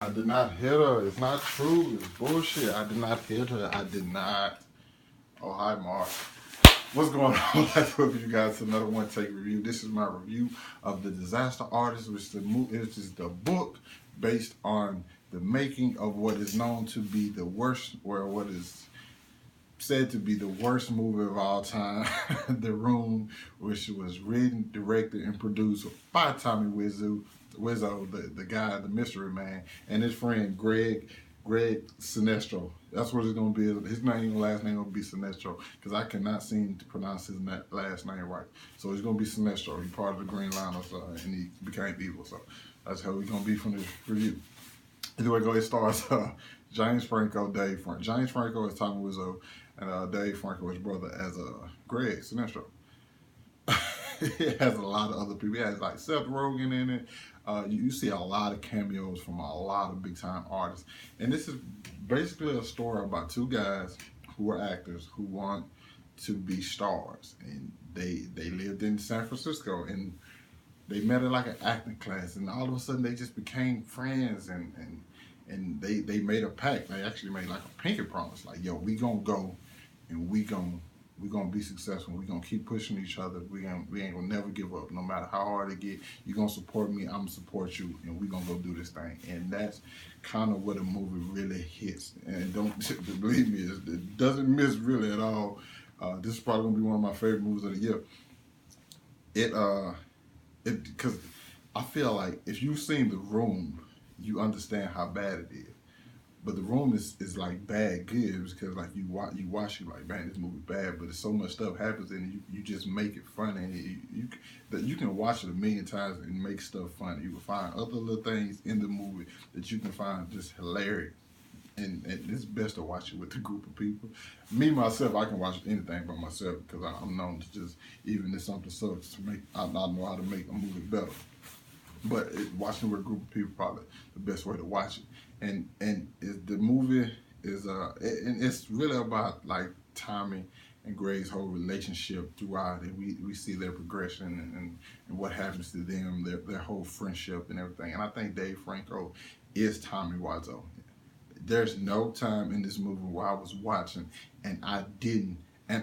I did not hit her. It's not true. It's bullshit. I did not hit her. I did not. Oh, hi, Mark. What's going on? Welcome you guys to another OneTake review. This is my review of The Disaster Artist, which is the book based on the making of what is known to be the worst, or what is said to be the worst movie of all time, The Room, which was written, directed, and produced by Tommy Wiseau, the guy, the mystery man, and his friend Greg Sinestro. That's what it's gonna be. His last name gonna be Sinestro, because I cannot seem to pronounce his last name right. So it's gonna be Sinestro. He's part of the Green Line, and he became evil. So that's how he's gonna be from this review. Anyway, it stars James Franco, Dave Franco. James Franco is Tommy Wiseau, and Dave Franco, his brother, as Greg Sinestro. It has a lot of other people. It has like Seth Rogen in it. You see a lot of cameos from a lot of big time artists. And this is basically a story about two guys who are actors who want to be stars. And they lived in San Francisco, and they met at like an acting class, and all of a sudden they just became friends, and they made a pact. They actually made like a pinky promise, like, yo, we gonna go and we gonna be successful. We gonna keep pushing each other. We ain't gonna never give up, no matter how hard it get. You gonna support me, I'm gonna support you, and we gonna go do this thing. And that's kind of what the movie really hits. And don't believe me, it doesn't miss really at all. This is probably gonna be one of my favorite movies of the year. Because I feel like if you've seen The Room, you understand how bad it is. But The Room is like bad good, because like you watch you like, man, this movie bad, but so much stuff happens in it, you just make it funny. And you can watch it a million times and make stuff funny. You can find other little things in the movie that you can find just hilarious. And it's best to watch it with a group of people. Me, myself, I can watch anything by myself, because I'm known to just, even if something sucks, I know how to make a movie better. But watching with a group of people probably the best way to watch it. And the movie is and it's really about like Tommy and Greg's whole relationship throughout, and we see their progression and what happens to them, their whole friendship and everything. And I think Dave Franco is Tommy Wiseau. There's no time in this movie where I was watching and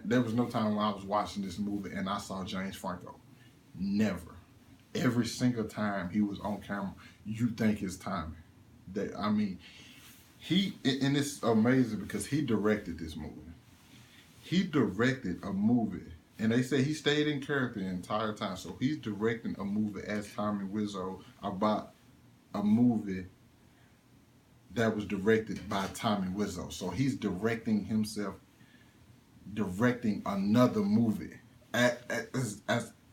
there was no time when I was watching this movie and I saw James Franco. Never. Every single time he was on camera, you think it's Tommy. And it's amazing because he directed this movie. He directed a movie, and they say he stayed in character the entire time. So he's directing a movie as Tommy Wiseau about a movie that was directed by Tommy Wiseau. So he's directing himself, directing another movie as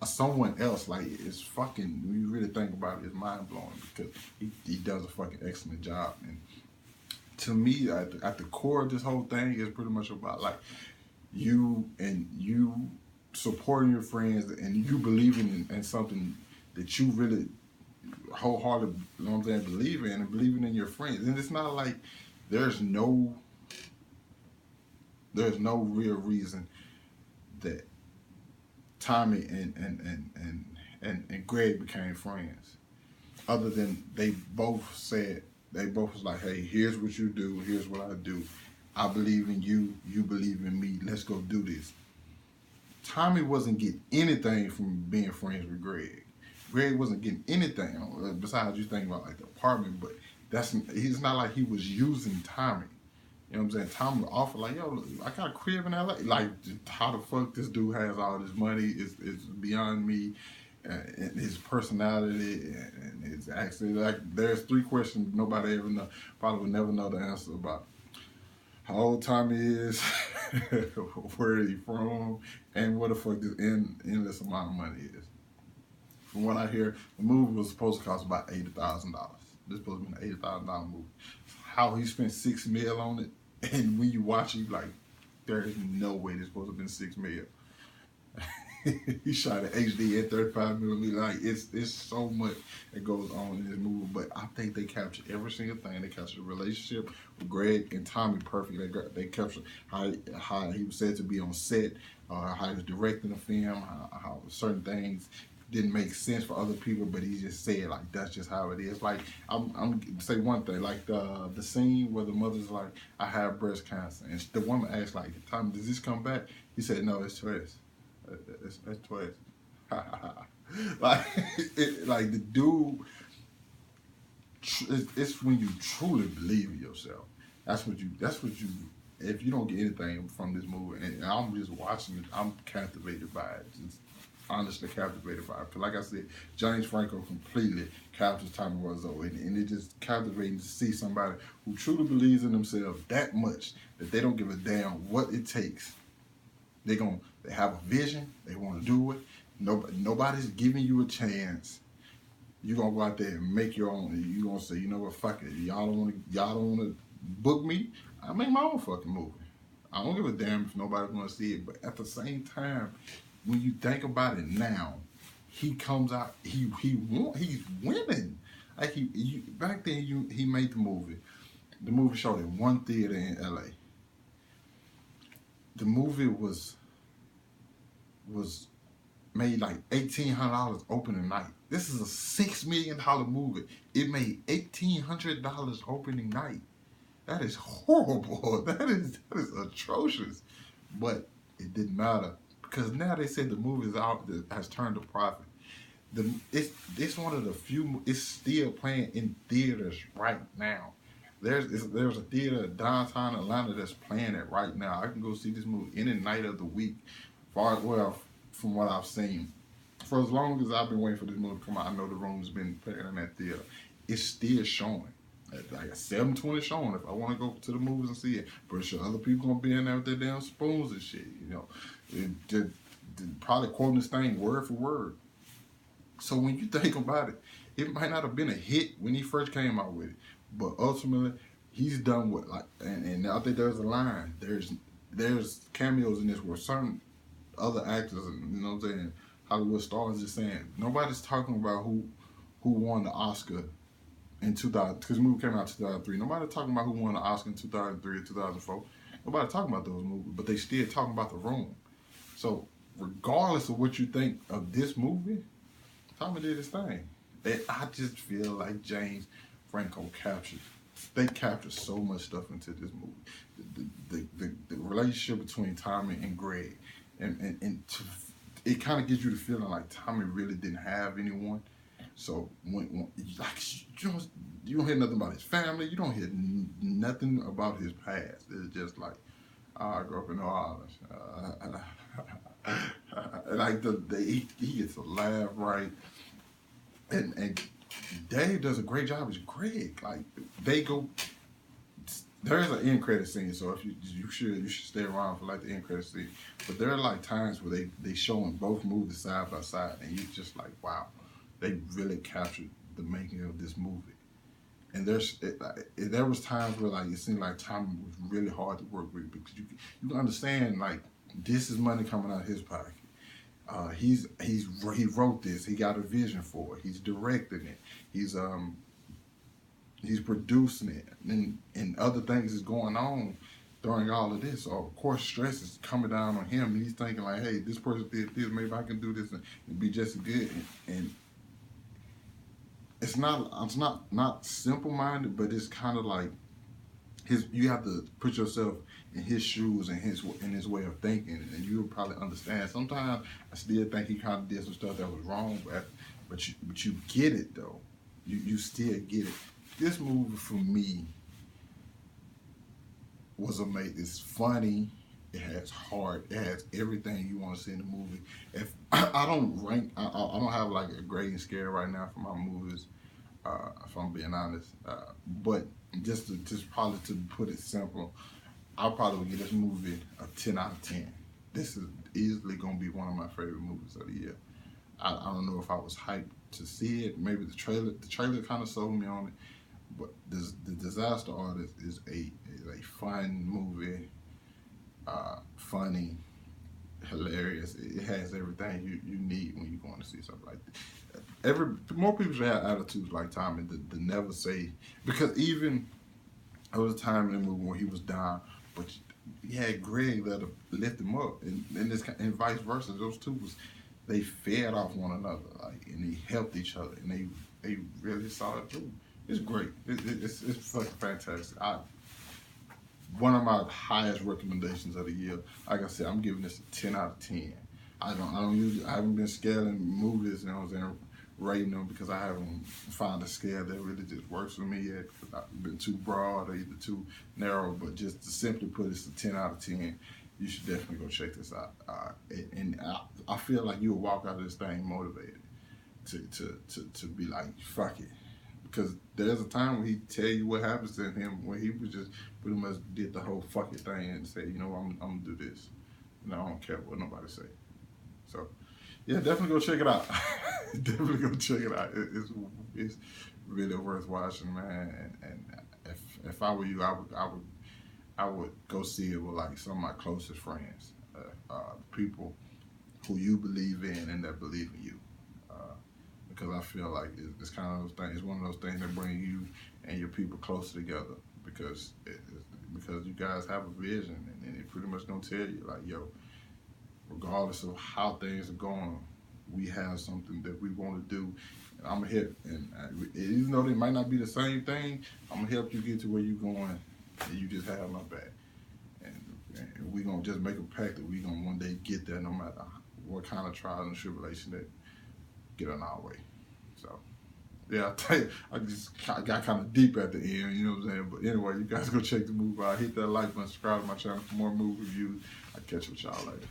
someone else. Like, it's fucking, when you really think about it, it's mind blowing, because he does a fucking excellent job. And to me, at the core of this whole thing is pretty much about like you supporting your friends, and you believing in something that you really wholeheartedly, you know what I'm saying, believing and believing in your friends. And it's not like there's no real reason that Tommy and Greg became friends, other than they both was like, hey, here's what you do, here's what I do. I believe in you, you believe in me, let's go do this. Tommy wasn't getting anything from being friends with Greg. Greg wasn't getting anything besides, you think about like the apartment, but he's not like he was using Tommy. You know what I'm saying? Tommy would offer like, yo, look, I got a crib in LA. Like, how the fuck this dude has all this money is beyond me. And his personality and his accent. Like, there's 3 questions nobody ever know, probably will never know the answer about. How old Tommy is, where is he from, and what the fuck this endless amount of money is. From what I hear, the movie was supposed to cost about $80,000. This was supposed to be an $80,000 movie. How he spent $6 million on it, and when you watch it, you like, there is no way this supposed to have been $6 million. He shot it HD at 35mm. Like, it's so much that goes on in this movie, but I think they captured every single thing. They captured the relationship with Greg and Tommy perfect. They captured how he was said to be on set, how he was directing the film, how certain things didn't make sense for other people, but he just said like that's just how it is. Like I'm say one thing, like the scene where the mother's like, I have breast cancer, and the woman asks like, Tom, does this come back? He said, no, it's twice. It's twice. like like the dude, it's when you truly believe in yourself. That's what you. If you don't get anything from this movie, and I'm just watching it, I'm captivated by it. Just honestly captivated by it. Because like I said, James Franco completely captures Tommy Wiseau, and it just captivating to see somebody who truly believes in themselves that much that they don't give a damn what it takes. They have a vision. They want to do it. Nobody's giving you a chance. You're gonna go out there and make your own. And you're gonna say, you know what, fuck it. Y'all don't wanna book me. I make my own fucking movie. I don't give a damn if nobody's gonna see it. But at the same time, when you think about it now, he comes out. He's winning. Like back then, he made the movie. The movie showed in one theater in L.A. The movie was made like $1,800 opening night. This is a $6 million movie. It made $1,800 opening night. That is horrible. That is atrocious. But it didn't matter because now they said the movie is out that has turned a profit. It's one of the few. It's still playing in theaters right now. There's a theater downtown Atlanta that's playing it right now. I can go see this movie any night of the week. From what I've seen, for as long as I've been waiting for this movie to come out, I know the room's been playing in that theater. It's still showing. Like a 720 showing if I want to go to the movies and see it. But sure, other people gonna be in there with their damn spoons and shit. Probably quoting this thing word for word. So when you think about it, it might not have been a hit when he first came out with it, but ultimately he's done what and I think there's a line. There's cameos in this where certain other actors, you know what I'm saying, Hollywood stars just saying nobody's talking about who won the Oscar in 2000 because the movie came out in 2003. Nobody talking about who won the Oscar in 2003 or 2004. Nobody talking about those movies, but they still talking about The Room. So regardless of what you think of this movie, Tommy did his thing. And I just feel like James Franco captured so much stuff into this movie. The relationship between Tommy and Greg, and it kind of gives you the feeling like Tommy really didn't have anyone. So when you don't hear nothing about his family, you don't hear nothing about his past. It's just like, I grew up in New Orleans. Like he gets a laugh right, and Dave does a great job as Greg. Like they go. There's an end credit scene, so if you should stay around for like the end credit scene. But there are like times where they showing both movies side by side, and you just like, wow, they really captured the making of this movie. And there was times where like it seemed like Tommy was really hard to work with because you can understand like this is money coming out of his pocket. He wrote this. He got a vision for it. He's directing it. He's producing it, and other things is going on during all of this. So of course, stress is coming down on him, and he's thinking like, "Hey, this person did this. Maybe I can do this and be just as good." And it's not simple minded, but it's kind of like you have to put yourself in his shoes and his way of thinking, and you'll probably understand. Sometimes I still think he kind of did some stuff that was wrong, but you get it though. You still get it. This movie for me was amazing. It's funny. It has heart. It has everything you want to see in the movie. If I don't rank, I don't have like a grading scale right now for my movies. If I'm being honest, but just probably to put it simple, I'll probably give this movie a 10 out of 10. This is easily gonna be one of my favorite movies of the year. I don't know if I was hyped to see it. Maybe the trailer kind of sold me on it. But the Disaster Artist is a fun movie, funny, hilarious. It has everything you need when you're going to see something like that. More people should have attitudes like Tommy to never say, because even there was a time in the movie when he was down, but he had Greg lift him up, and vice versa. Those two was they fed off one another, like, and they helped each other, and they really saw it through. It's great. It's fucking fantastic. One of my highest recommendations of the year. Like I said, I'm giving this a 10 out of 10. I haven't been scaling movies, you know what I'm saying, rating them because I haven't found a scale that really just works for me yet. Because I've been too broad or either too narrow. But just to simply put, it's a 10 out of 10. You should definitely go check this out. And I feel like you'll walk out of this thing motivated to be like, fuck it. Because there's a time when he tell you what happens to him when he was just pretty much did the whole fuck it thing and said, you know, I'm gonna do this. I don't care what nobody say. So, yeah, definitely go check it out. Definitely go check it out. It's really worth watching, man. And if I were you, I would go see it with like some of my closest friends, people who you believe in and that believe in you. Because I feel like it's kind of those things. It's one of those things that bring you and your people closer together because you guys have a vision and it pretty much gonna tell you like, yo, regardless of how things are going, we have something that we want to do. And I'm gonna help. And even though they might not be the same thing, I'm gonna help you get to where you're going, and you just have my back. And we gonna just make a pact that we gonna one day get there, no matter what kind of trials and tribulation that get in our way. So, yeah, I got kind of deep at the end, you know what I'm saying? But anyway, you guys go check the movie out. Hit that like button, subscribe to my channel for more movie reviews. I'll catch you with y'all later.